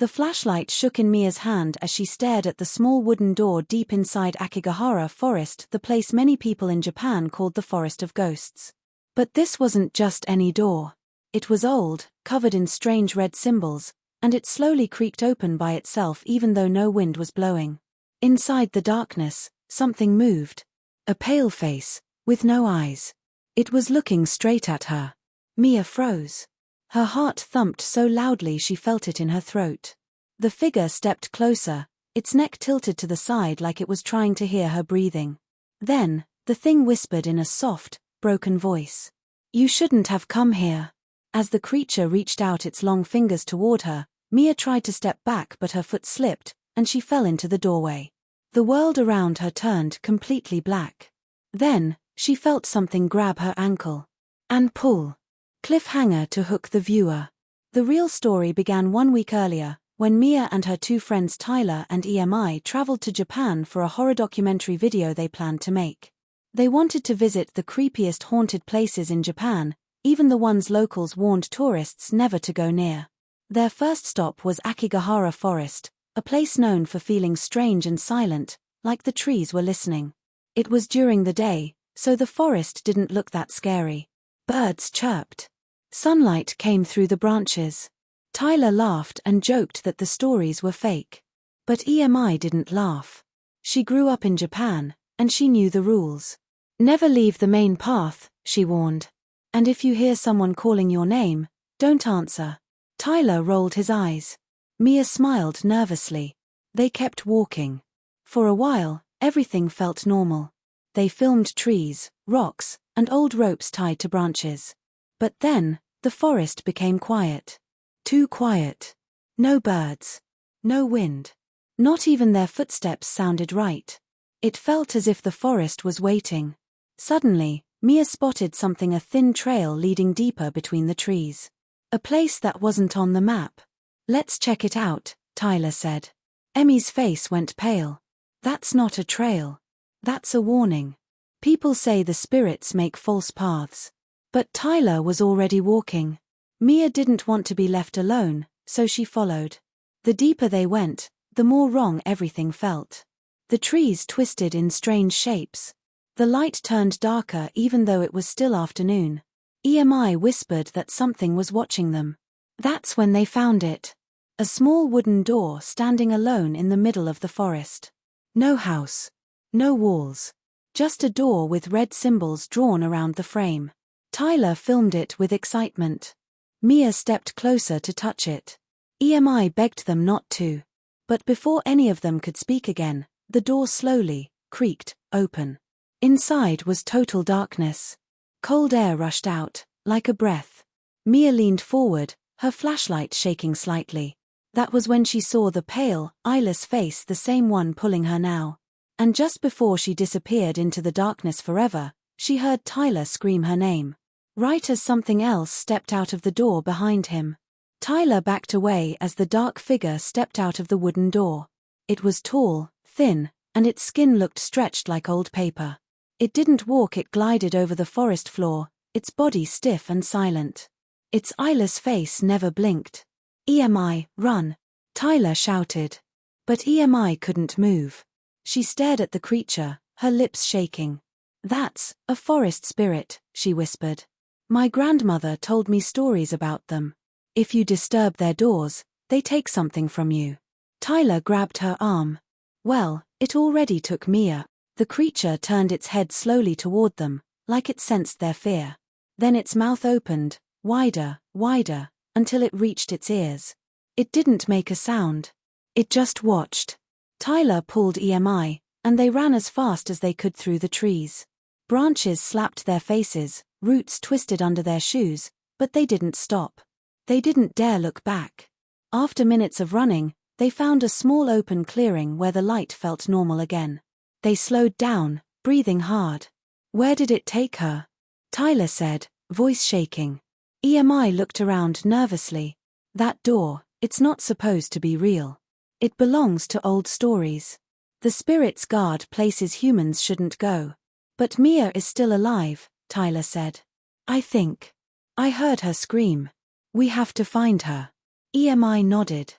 The flashlight shook in Mia's hand as she stared at the small wooden door deep inside Aokigahara Forest, the place many people in Japan called the Forest of Ghosts. But this wasn't just any door. It was old, covered in strange red symbols, and it slowly creaked open by itself even though no wind was blowing. Inside the darkness, something moved. A pale face, with no eyes. It was looking straight at her. Mia froze. Her heart thumped so loudly she felt it in her throat. The figure stepped closer, its neck tilted to the side like it was trying to hear her breathing. Then, the thing whispered in a soft, broken voice. "You shouldn't have come here." As the creature reached out its long fingers toward her, Mia tried to step back but her foot slipped, and she fell into the doorway. The world around her turned completely black. Then, she felt something grab her ankle. And pull. Cliffhanger to hook the viewer. The real story began 1 week earlier, when Mia and her two friends Tyler and EMI traveled to Japan for a horror documentary video they planned to make. They wanted to visit the creepiest haunted places in Japan, even the ones locals warned tourists never to go near. Their first stop was Aokigahara Forest, a place known for feeling strange and silent, like the trees were listening. It was during the day, so the forest didn't look that scary. Birds chirped. Sunlight came through the branches. Tyler laughed and joked that the stories were fake. But EMI didn't laugh. She grew up in Japan, and she knew the rules. Never leave the main path, she warned. And if you hear someone calling your name, don't answer. Tyler rolled his eyes. Mia smiled nervously. They kept walking. For a while, everything felt normal. They filmed trees, rocks, and old ropes tied to branches. But then, the forest became quiet. Too quiet. No birds. No wind. Not even their footsteps sounded right. It felt as if the forest was waiting. Suddenly, Mia spotted something, a thin trail leading deeper between the trees. A place that wasn't on the map. "Let's check it out," Tyler said. Emmy's face went pale. "That's not a trail. That's a warning. People say the spirits make false paths." But Tyler was already walking. Mia didn't want to be left alone, so she followed. The deeper they went, the more wrong everything felt. The trees twisted in strange shapes. The light turned darker even though it was still afternoon. EMI whispered that something was watching them. That's when they found it. A small wooden door standing alone in the middle of the forest. No house. No walls. Just a door with red symbols drawn around the frame. Tyler filmed it with excitement. Mia stepped closer to touch it. EMI begged them not to. But before any of them could speak again, the door slowly creaked open. Inside was total darkness. Cold air rushed out, like a breath. Mia leaned forward, her flashlight shaking slightly. That was when she saw the pale, eyeless face, the same one pulling her now. And just before she disappeared into the darkness forever, she heard Tyler scream her name. Right as something else stepped out of the door behind him. Tyler backed away as the dark figure stepped out of the wooden door. It was tall, thin, and its skin looked stretched like old paper. It didn't walk, it glided over the forest floor, its body stiff and silent. Its eyeless face never blinked. "EMI, run!" Tyler shouted. But EMI couldn't move. She stared at the creature, her lips shaking. "That's a forest spirit," she whispered. "My grandmother told me stories about them. If you disturb their doors, they take something from you." Tyler grabbed her arm. Well, it already took Mia. The creature turned its head slowly toward them, like it sensed their fear. Then its mouth opened, wider, wider, until it reached its ears. It didn't make a sound. It just watched. Tyler pulled EMI, and they ran as fast as they could through the trees. Branches slapped their faces, roots twisted under their shoes, but they didn't stop. They didn't dare look back. After minutes of running, they found a small open clearing where the light felt normal again. They slowed down, breathing hard. "Where did it take her?" Tyler said, voice shaking. EMI looked around nervously. "That door, it's not supposed to be real. It belongs to old stories. The spirits guard places humans shouldn't go. But Mia is still alive," Tyler said. "I think. I heard her scream. We have to find her." EMI nodded.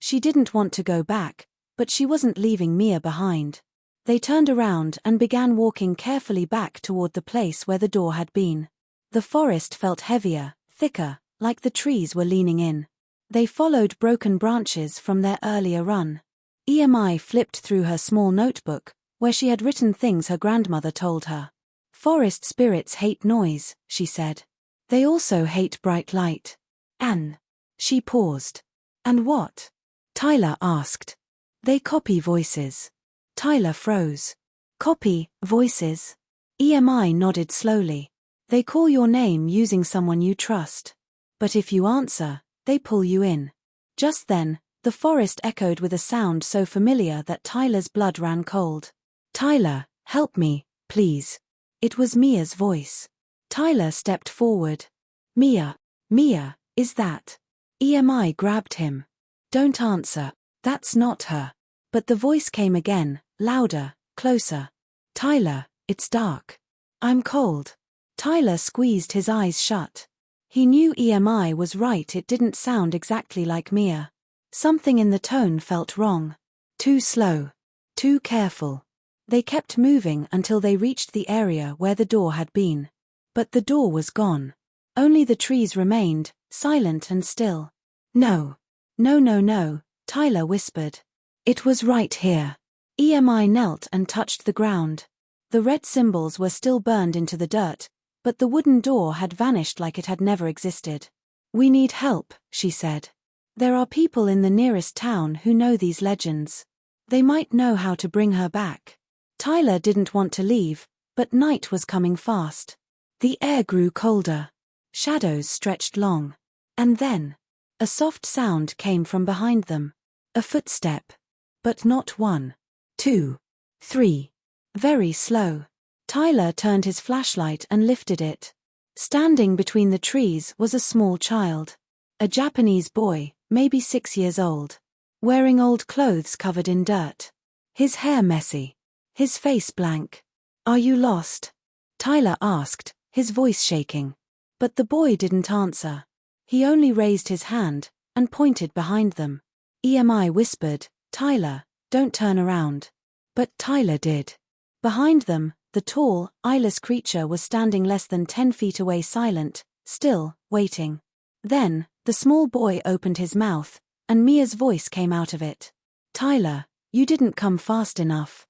She didn't want to go back, but she wasn't leaving Mia behind. They turned around and began walking carefully back toward the place where the door had been. The forest felt heavier, thicker, like the trees were leaning in. They followed broken branches from their earlier run. EMI flipped through her small notebook, where she had written things her grandmother told her. Forest spirits hate noise, she said. They also hate bright light. And she paused. And what? Tyler asked. They copy voices. Tyler froze. Copy voices? EMI nodded slowly. They call your name using someone you trust. But if you answer, they pull you in. Just then, the forest echoed with a sound so familiar that Tyler's blood ran cold. Tyler, help me, please. It was Mia's voice. Tyler stepped forward. Mia, is that? EMI grabbed him. Don't answer. That's not her. But the voice came again, louder, closer. Tyler, it's dark. I'm cold. Tyler squeezed his eyes shut. He knew EMI was right, it didn't sound exactly like Mia. Something in the tone felt wrong. Too slow. Too careful. They kept moving until they reached the area where the door had been. But the door was gone. Only the trees remained, silent and still. No, Tyler whispered. It was right here. EMI knelt and touched the ground. The red symbols were still burned into the dirt, but the wooden door had vanished like it had never existed. We need help, she said. There are people in the nearest town who know these legends. They might know how to bring her back. Tyler didn't want to leave, but night was coming fast. The air grew colder. Shadows stretched long. And then, a soft sound came from behind them. A footstep. But not 1, 2, 3. Very slow. Tyler turned his flashlight and lifted it. Standing between the trees was a small child. A Japanese boy, maybe 6 years old. Wearing old clothes covered in dirt. His hair messy. His face blank. Are you lost? Tyler asked, his voice shaking. But the boy didn't answer. He only raised his hand and pointed behind them. EMI whispered, Tyler, don't turn around. But Tyler did. Behind them, the tall, eyeless creature was standing less than 10 feet away, silent, still, waiting. Then, the small boy opened his mouth, and Mia's voice came out of it. Tyler, you didn't come fast enough.